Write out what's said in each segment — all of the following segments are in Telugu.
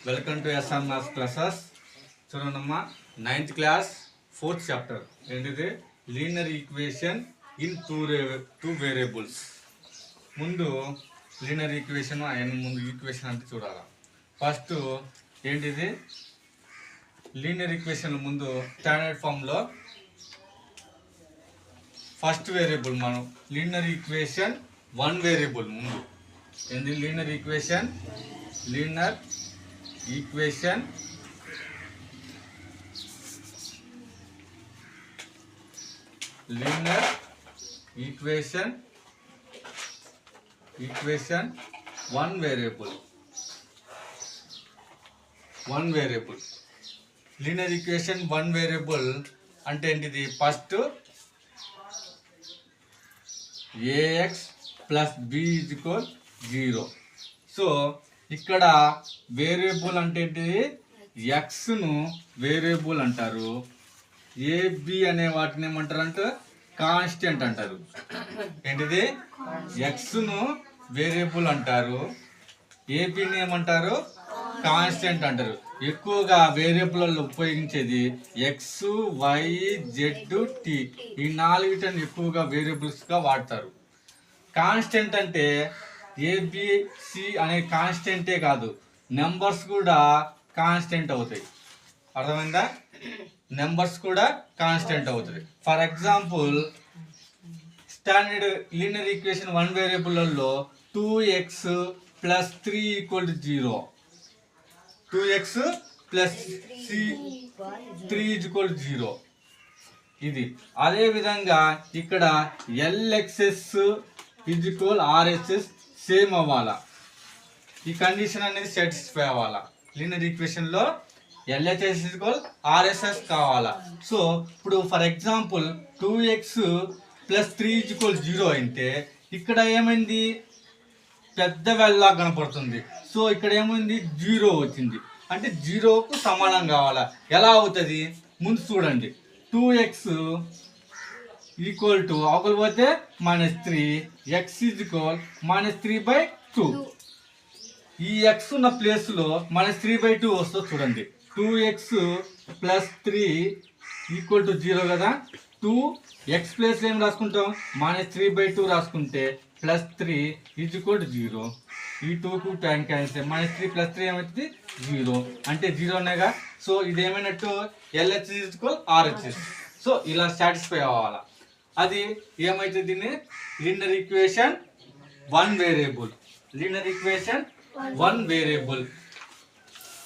Welcome to SR maths classes. చూడండమ్మా, 9th క్లాస్ 4th చాప్టర్ ఏంటిది? Linear equation in two variables. ముందు లీనియర్ ఈక్వేషన్ ముందు ఈక్వేషన్ అంటే చూడాలి. ఫస్ట్ ఏంటిది? లీనియర్ ఈక్వేషన్ ముందు స్టాండర్డ్ ఫామ్లో ఫస్ట్ వేరియబుల్ మనం లీనియర్ ఈక్వేషన్ వన్ వేరియబుల్ ముందు ఏంది? Linear equation one variable linear equation one variable అంటే ఏంటిది? First ax plus b equal 0. So ఇక్కడ వేరియబుల్ అంటే ఏంటిది? ఎక్స్ను వేరియబుల్ అంటారు. ఏబి అనే వాటిని ఏమంటారు అంటే కాన్స్టెంట్ అంటారు. ఏంటిది? ఎక్స్ను వేరియబుల్ అంటారు, ఏబిని ఏమంటారు? కాన్స్టెంట్ అంటారు. ఎక్కువగా వేరియబుల్ ఉపయోగించేది ఎక్స్, వై, జెడ్, టీ, ఈ నాలుగిటిని ఎక్కువగా వేరియబుల్స్గా వాడతారు. కాన్స్టెంట్ అంటే ఏబిసి అనే కాన్స్టెంటే కాదు, నెంబర్స్ కూడా కాన్స్టెంట్ అవుతాయి. అర్థమైందా? నెంబర్స్ కూడా కాన్స్టెంట్ అవుతుంది. For example, standard linear equation one వేరియబుల్లో 2x plus 3 equal to 0, 2x plus 3 equal to 0. ఇది అదే విధంగా ఇక్కడ ఎల్ఎక్స్ఎస్ ఈక్వల్ ఆర్ఎస్ఎస్ సేమ్ అవ్వాలా. ఈ కండిషన్ అనేది సాటిస్ఫై అవ్వాలా. లీనియర్ ఈక్వేషన్లో ఎల్హెచ్ఎస్ ఈక్వల్ ఆర్ఎస్ఎస్ కావాలా. సో ఇప్పుడు for example 2x plus 3 equal 0 అయితే ఇక్కడ ఏమైంది? పెద్ద వాల్యూ కనపడుతుంది. సో ఇక్కడ ఏమైంది? 0 వచ్చింది. అంటే 0కు సమానం కావాలా. ఎలా అవుతుంది? ముందు చూడండి. 2x ఈక్వల్ టు అవతల పోతే -3, x ఈక్వల్ -3/2. ఈ x ఉన్న ప్లేస్లో -3/2 వస్తుంది. చూడండి, 2x ప్లస్ 3 ఈక్వల్ టు 0 కదా. 2x ప్లేస్లో ఏం రాసుకుంటాం? -3/2 రాసుకుంటే +3 ఈక్వల్ టు 0. ఈ 2కు టైం క్యాన్సిల్. -3 + 3 ఏమవుతుంది? 0. అంటే 0నేగా. సో ఇది ఏమైనట్టు? LHS equal RHS. సో ఇలా సాటిస్ఫై అవ్వాలా. అది ఏమైతుంది? దీన్ని లీనియర్ ఈక్వేషన్ వన్ వేరియబుల్.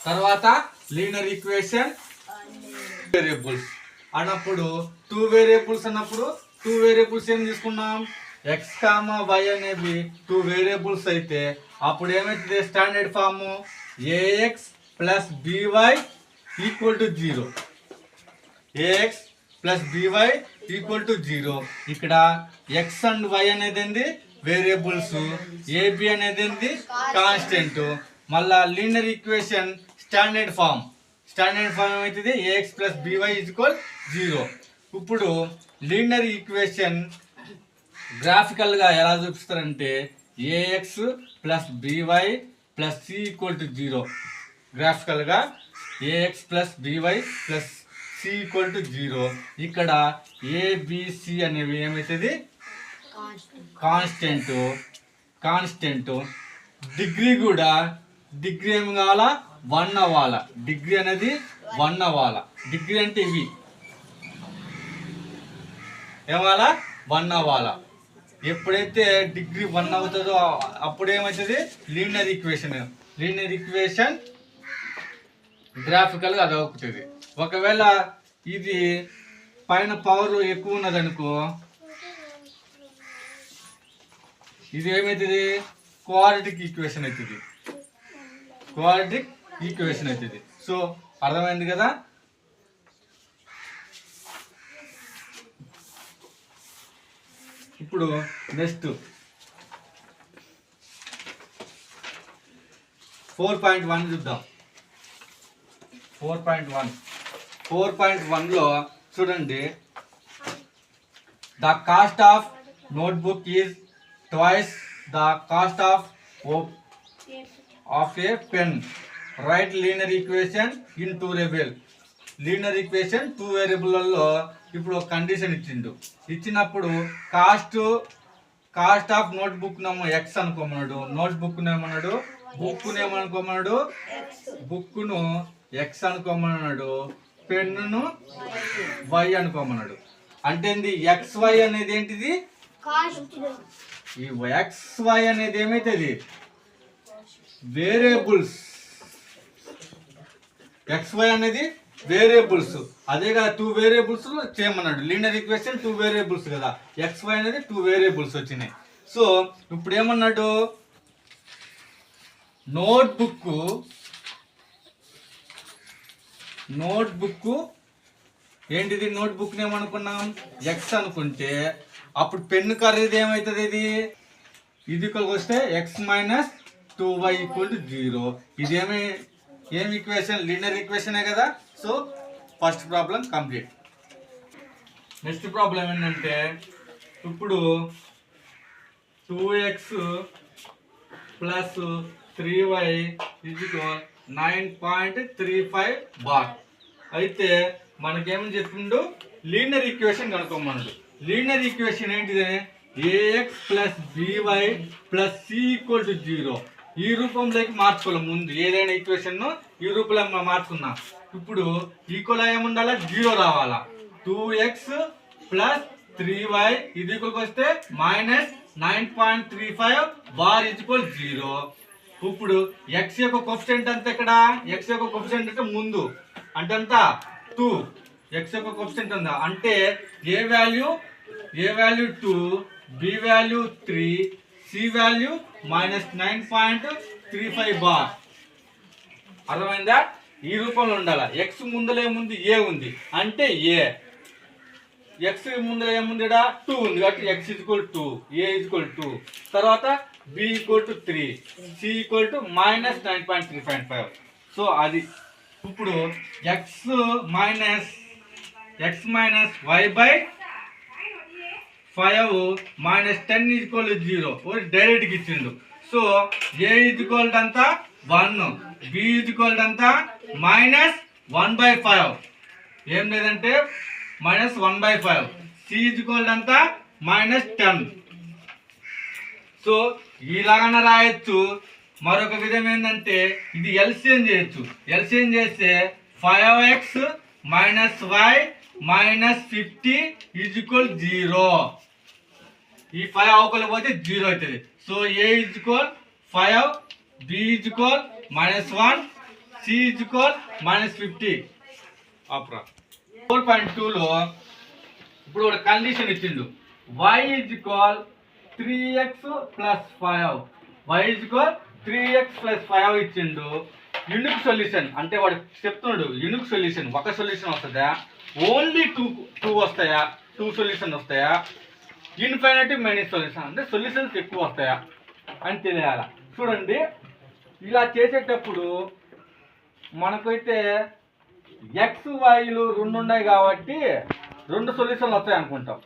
తర్వాత లీనియర్ ఈక్వేషన్ వేరియబుల్స్ అన్నప్పుడు టూ వేరియబుల్స్ ఏం తీసుకున్నాం? ఎక్స్ కామా వై అనేవి టూ వేరియబుల్స్ అయితే అప్పుడు ఏమైతుంది? Standard form a x plus b y equal to 0. A x plus b y equal to 0. ఇక్కడ ఎక్స్ అండ్ వై అనేది ఏంది? వేరియబుల్స్. ఏబి అనేది ఏంది? కాన్స్టెంట్. మళ్ళా లీనియర్ ఈక్వేషన్ స్టాండర్డ్ ఫామ్ ఏమవుతుంది? A x plus b y equal 0. ఇప్పుడు లీనియర్ ఈక్వేషన్ గ్రాఫికల్గా ఎలా చూపిస్తారంటే a x plus b y plus c equal to 0. గ్రాఫికల్గా a x plus b y plus c equal to 0. ఇక్కడ ఏబిసి అనేవి ఏమవుతుంది? కాన్స్టెంట్. డిగ్రీ ఏమి కావాలా? 1 అవ్వాలా. డిగ్రీ అనేది 1 అవ్వాలా. డిగ్రీ అంటే ఇవి ఏమవ్వాలా? 1 అవ్వాలా. ఎప్పుడైతే డిగ్రీ 1 అవుతుందో అప్పుడు ఏమవుతుంది? లీనియర్ ఈక్వేషన్ గ్రాఫికల్గా అది అవుతుంది. ఒకవేళ ఇది పైన పవర్ ఎక్కువ ఉన్నదనుకో, ఇది ఏమవుతుంది? క్వాడ్రాటిక్ ఈక్వేషన్ అవుతుంది. సో అర్థమైంది కదా. ఇప్పుడు నెక్స్ట్ 4.1 చూద్దాం. 4.1లో చూడండి, the cost of notebook is twice the cost of a pen. Right linear equation in two variable. Linear equation two వేరియబుల్లలో ఇప్పుడు ఒక కండిషన్ ఇచ్చిండు. ఇచ్చినప్పుడు కాస్ట్ ఆఫ్ నోట్ బుక్ నేమో ఎక్స్ అనుకోమన్నాడు, నోట్ బుక్ ఏమన్నాడు, బుక్ను బుక్ను ఎక్స్ అనుకోమన్నాడు, పెన్నును వై అనుకోమన్నాడు. అంటే ఎక్స్ వై అనేది ఏంటిది, ఈ ఎక్స్ వై అనేది ఏమైతుంది వేరియబుల్స్. ఎక్స్ వై అనేది వేరియబుల్స్, అదే కదా టూ వేరియబుల్స్ చేయమన్నాడు. లీనియర్ ఈక్వేషన్ టూ వేరియబుల్స్ కదా, ఎక్స్ వై అనేది టూ వేరియబుల్స్ వచ్చినాయి. సో ఇప్పుడు ఏమన్నాడు, నోట్ బుక్ ఏంటిది, నోట్ బుక్ ఏమనుకున్నాం ఎక్స్ అనుకుంటే అప్పుడు పెన్ను ఖరీదు ఏమవుతుంది, ఇది వస్తే ఎక్స్ మైనస్ 2y = 0. ఇది ఏం ఈక్వేషన్, లీనియర్ ఈక్వేషనే కదా. So first problem complete. Next problem ఏంటంటే ఇప్పుడు 2x + 3y = 9.35 బార్. అయితే మనకేమని చెప్పిండు, లీనియర్ ఈక్వేషన్ కనుక్కోమన్నాడు. లీనియర్ ఈక్వేషన్ ఏంటిది, ax + by + c = 0. ఈ రూపంలోకి మార్చుకోవాలి. ముందు ఏదైనా ఈక్వేషన్ ఈ రూపంలో మార్చుకున్నాం. ఇప్పుడు ఈక్వల్ ఏముండాలా, 0 రావాలా. 2x + 3y ఇది వస్తే -9.35 బార్ = 0. ఇప్పుడు x యొక్క కోఎఫిషియంట్ అంతా ఇక్కడ, x యొక్క కోఎఫిషియంట్ అంటే ముందు అంటే అంత 2, x యొక్క కోఎఫిషియంట్ ఉందా అంటే a value 2, b value 3, c value -9.35 bar. అర్థమైందా, ఈ రూపంలో ఉండాలి. x ముందర ఏముంది, a ఉంది అంటే a, x ముందర ఏముంది 2 ఉంది కాబట్టి x = 2, a = 2, తర్వాత b = 3, c = -9.35. సో అది ఇప్పుడు x మైనస్ y/5 -10 = 0 డైరెక్ట్గా ఇచ్చిండు. సో a అంతా 1, b అంతా -1/5, ఏం లేదంటే -1/5, c అంతా -10. సో ఇలాగన రాయొచ్చు. మరొక విధం ఏంటంటే ఇది ఎల్సిఎం చేయొచ్చు. ఎల్సిఎం చేస్తే 5x - y - 50 = 0. ఈ 5 అవకలు పోతే 0 అవుతుంది. So a = 5, b = -1, c = -50. 4.2లో ఇప్పుడు ఒక కండిషన్ ఇచ్చిండు, y = 3x + 5, y = 3x + 5 ఇచ్చిండు. యూనిక్ సొల్యూషన్ అంటే వాడు చెప్తున్నాడు, యూనిక్ సొల్యూషన్ ఒక సొల్యూషన్ వస్తుందా, ఓన్లీ టూ వస్తాయా, 2 సొల్యూషన్ వస్తాయా, ఇన్ఫైనైట్ మెనీ సొల్యూషన్ అంటే సొల్యూషన్స్ ఎక్కువ వస్తాయా అని తెలియాలి. చూడండి, ఇలా చేసేటప్పుడు మనకైతే ఎక్స్ వైలు 2 ఉన్నాయి కాబట్టి 2 సొల్యూషన్లు వస్తాయి అనుకుంటాం.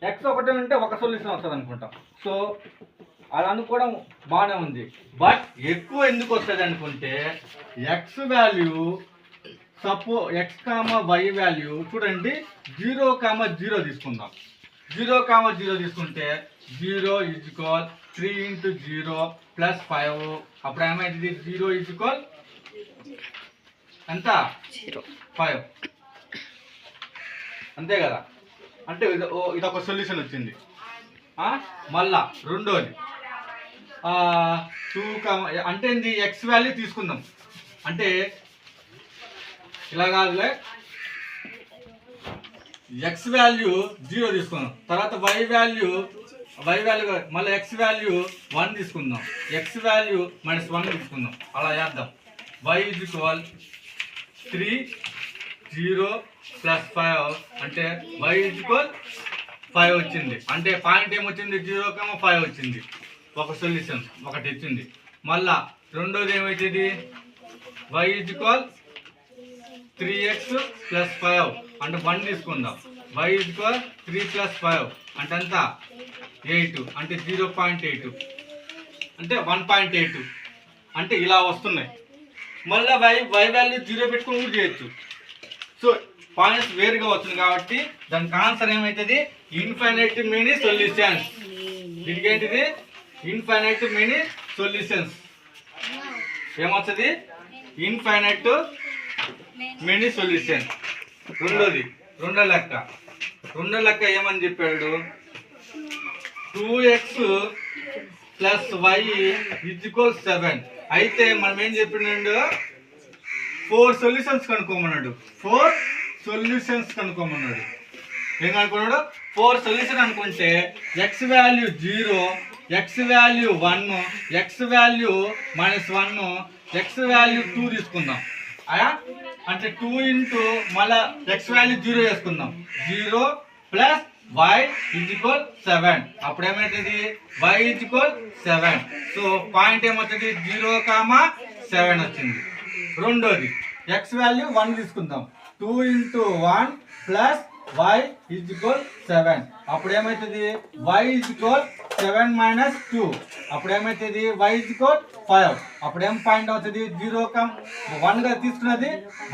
ఎక్స్ ఒకటి ఉంటే ఒక సొల్యూషన్ వస్తుంది అనుకుంటాం. సో అది అనుకోవడం బాగానే ఉంది. బట్ ఎక్కువ ఎందుకు వస్తుంది అనుకుంటే X value X y value చూడండి 0,0 తీసుకుందాం. 0,0 తీసుకుంటే 0 = 3 × 0 + 5. అప్పుడు ఏమైతుంది, 0 = ఎంత 5 అంతే కదా. అంటే ఇదొక సొల్యూషన్ వచ్చింది. మళ్ళా రెండోది 2 అంటే ఇది ఎక్స్ వాల్యూ తీసుకుందాం. అంటే ఇలా కాదులే, ఎక్స్ వాల్యూ 0 తీసుకుందాం. తర్వాత y వాల్యూ మళ్ళీ ఎక్స్ వాల్యూ 1 తీసుకుందాం, ఎక్స్ వాల్యూ -1 తీసుకుందాం. అలా చేద్దాం. y = 3, 0 + 5 అంటే y = 5 వచ్చింది. అంటే పాయింట్ ఏమొచ్చింది, 0,5 వచ్చింది. ఒక సొల్యూషన్ ఒకటి వచ్చింది. మళ్ళా రెండోది ఏమవుతుంది, y = 3x + 5 అంటే 1 తీసుకుందాం. y = 3 + 5 అంటే ఎంత 8 అంటే 0.8 అంటే 1.8 అంటే ఇలా వస్తున్నాయి. మళ్ళీ వై వాల్యూ 0 పెట్టుకొని కూడా చేయొచ్చు. సో పాయింట్స్ వేరుగా వస్తుంది కాబట్టి దానికి ఆన్సర్ ఏమవుతుంది? Infinite many solutions. దీనికేంటిది? Infinite many solutions. ఏమవుతుంది? Infinite many solution. రెండో లెక్క ఏమని చెప్పాడు? 2x + y = 7. అయితే మనం ఏం చెప్పినాడు? 4 సొల్యూషన్స్ కనుక్కోమన్నాడు. 4 సొల్యూషన్స్ కనుక్కోమన్నాడు. ఏం కనుక్కున్నాడు? 4 సొల్యూషన్ అనుకుంటే x value 0, x value 1, x value -1, x value 2 తీసుకుందాం. అంటే 2 ఇంటూ మళ్ళా x వాల్యూ 0 వేసుకుందాం. 0 + y = 7. అప్పుడు ఏమవుతుంది? y = 7. సో పాయింట్ ఏమవుతుంది? 0,7 వచ్చింది. రెండోది x వాల్యూ 1 తీసుకుందాం. 2 × 1 + y = 7. అప్పుడు ఏమవుతుంది? y = 7 - 2. అప్పుడు ఏమవుతుంది? y = 5. అప్పుడు ఏం పాయింట్ అవుతుంది? 0,1 గా తీసుకున్నది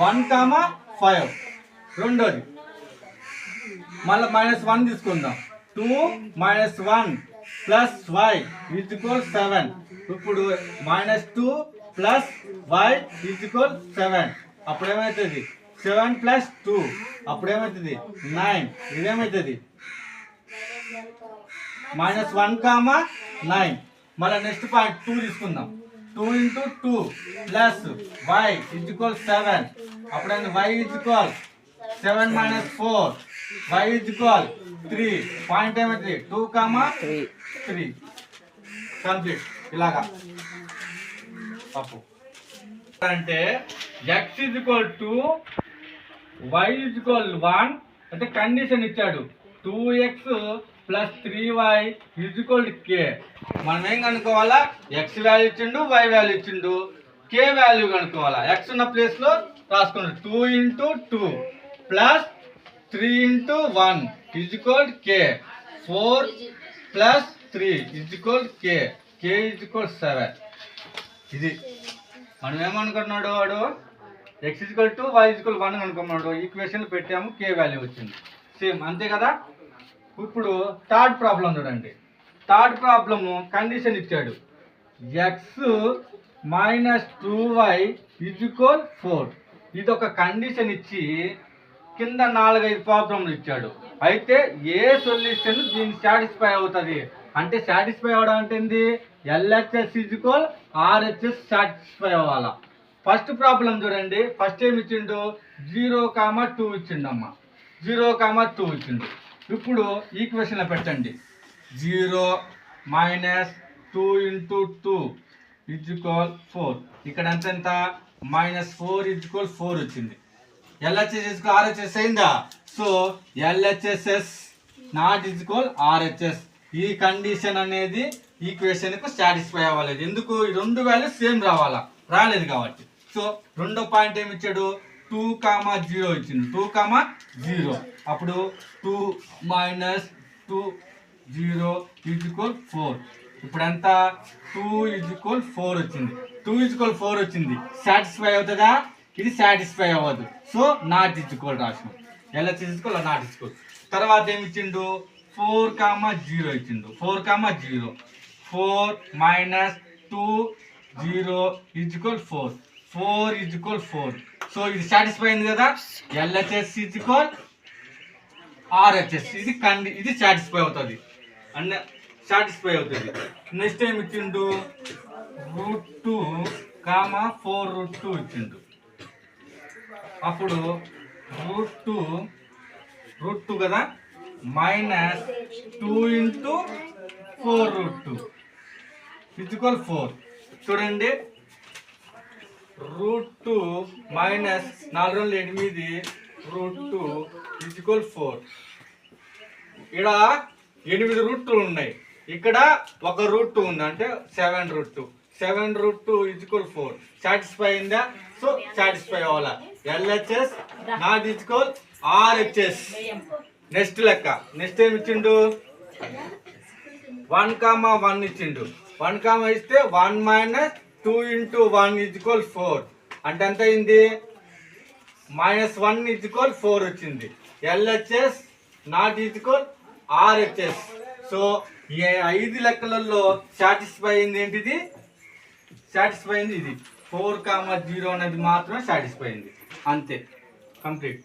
1,5. రెండోది మళ్ళీ -1 తీసుకుందాం. 2 - 1 + y = 7. ఇప్పుడు -2 + y = 7. అప్పుడు ఏమవుతుంది? 7 + 2. అప్పుడు ఏమవుతుంది? 9. ఇదేమవుతుంది? -1,9. మళ్ళీ నెక్స్ట్ పాయింట్ 2 తీసుకుందాం. 2 × 2 + y = 7. అప్పుడు y = 7 - 4. y = 3. పాయింట్ ఏమవుతుంది? 2,3. కంప్లీట్. ఇలాగా అంటే x = y = 1 అంటే కండిషన్ ఇచ్చాడు. 2x + 3y = k. మనం ఏం కనుక్కోవాలా? x వాల్యూ ఇచ్చిండు, y వాల్యూ ఇచ్చిండు, k వాల్యూ కనుక్కోవాలా. x ఉన్న ప్లేస్ లో రాసుకున్నాడు. 2 × 2 + 3 × 1 = k. 4 + 3 = k. k = 7. ఇది మనం ఏమనుకున్నాడు? వాడు x = y = 1 అనుకున్నాడు. ఈక్వేషన్ పెట్టాము, k వాల్యూ వచ్చింది. సేమ్ అంతే కదా. ఇప్పుడు థర్డ్ ప్రాబ్లం చూడండి. థర్డ్ ప్రాబ్లము కండిషన్ ఇచ్చాడు. x - 2y = 4. ఇది ఒక కండిషన్ ఇచ్చి కింద 4-5 ప్రాబ్లంలు ఇచ్చాడు. అయితే ఏ సొల్యూషన్ దీన్ని సాటిస్ఫై అవుతుంది అంటే, సాటిస్ఫై అవడం అంటే ఏంది? LHS = RHS సాటిస్ఫై అవ్వాలా. ఫస్ట్ ప్రాబ్లం చూడండి. ఫస్ట్ ఏమి ఇచ్చిండు? 0,2 ఇచ్చిండమ్మా. 0,2 ఇచ్చిండు. ఇప్పుడు ఈక్వేషన్లో పెట్టండి. 0 - 2 × 2 = 4. ఇక్కడ ఎంత? -4 = 4 వచ్చింది. LHS = RHS అయిందా? So LHS ≠ RHS. ఈ కండిషన్ అనేది ఈక్వేషన్ కు సాటిస్ఫై అవ్వలేదు. ఎందుకు? ఈ రెండు వాల్యూ సేమ్ రాలేదు కాబట్టి. సో రెండో పాయింట్ ఏమి ఇచ్చాడు? 2,0 ఇచ్చిండు. 2,0. అప్పుడు 2 - 2 0 = 4. ఇప్పుడు ఎంత? 2 = 4 వచ్చింది. 2 = 4 వచ్చింది. సాటిస్ఫై అవుతుందా? ఇది సాటిస్ఫై అవ్వదు. సో నాట్ ఈక్వల్ రాసినాం. LHS = not equal. తర్వాత ఏమి ఇచ్చిండు? 4,0 ఇచ్చిండు. 4,0. 4 - 2 0 = 4. 4 = 4. సో ఇది సాటిస్ఫై అయింది కదా. LHS = RHS. ఇది సాటిస్ఫై అవుతుంది. సాటిస్ఫై అవుతుంది. నెక్స్ట్ ఏమి ఇచ్చిండు? √2, 4√2 ఇచ్చిండు. అప్పుడు √2 కదా, -2 × 4√2 = 4. చూడండి. √2 - 4 × 8 √2 = 4. ఇక్కడ 8 రూట్లు ఉన్నాయి. ఇక్కడ ఒక √2 ఉంది అంటే 7√2. 7√2 = 4. సాటిస్ఫై అయిందా? సో సాటిస్ఫై అవ్వాలా. LHS ≠ RHS. నెక్స్ట్ లెక్క. నెక్స్ట్ ఏమి ఇచ్చిండు? 1,1 ఇచ్చిండు. 1, ఇస్తే 1 - 2 × 1 = 4. అంటే ఎంత అయింది? -1 = 4 వచ్చింది. LHS not equal RHS. So ఈ 5 లెక్కలలో సాటిస్ఫై అయింది ఏంటిది? సాటిస్ఫై అయింది ఇది 4, 0 అనేది మాత్రమే సాటిస్ఫై అయింది. అంతే, కంప్లీట్.